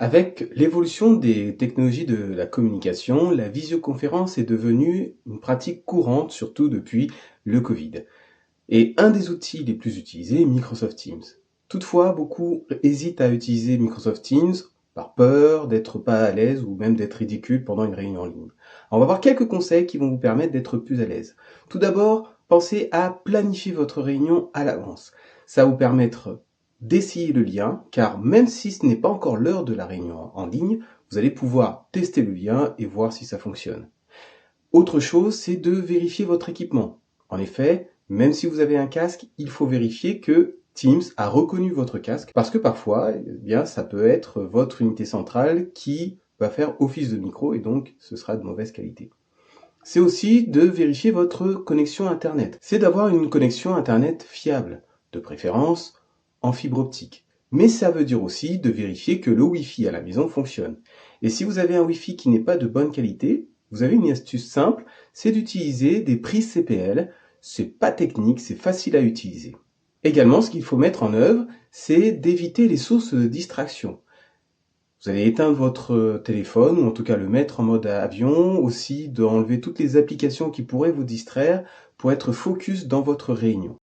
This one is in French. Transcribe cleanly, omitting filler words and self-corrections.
Avec l'évolution des technologies de la communication, la visioconférence est devenue une pratique courante, surtout depuis le Covid. Et un des outils les plus utilisés est Microsoft Teams. Toutefois, beaucoup hésitent à utiliser Microsoft Teams par peur d'être pas à l'aise ou même d'être ridicule pendant une réunion en ligne. Alors, on va voir quelques conseils qui vont vous permettre d'être plus à l'aise. Tout d'abord, pensez à planifier votre réunion à l'avance. Ça va vous permettre d'essayer le lien, car même si ce n'est pas encore l'heure de la réunion en ligne, vous allez pouvoir tester le lien et voir si ça fonctionne. Autre chose, c'est de vérifier votre équipement. En effet, même si vous avez un casque, il faut vérifier que Teams a reconnu votre casque parce que parfois, bien, ça peut être votre unité centrale qui va faire office de micro et donc ce sera de mauvaise qualité. C'est aussi de vérifier votre connexion Internet. C'est d'avoir une connexion Internet fiable, de préférence en fibre optique. Mais ça veut dire aussi de vérifier que le Wi-Fi à la maison fonctionne. Et si vous avez un Wi-Fi qui n'est pas de bonne qualité, vous avez une astuce simple, c'est d'utiliser des prises CPL. C'est pas technique, c'est facile à utiliser. Également, ce qu'il faut mettre en œuvre, c'est d'éviter les sources de distraction. Vous allez éteindre votre téléphone ou en tout cas le mettre en mode avion, aussi d'enlever toutes les applications qui pourraient vous distraire pour être focus dans votre réunion.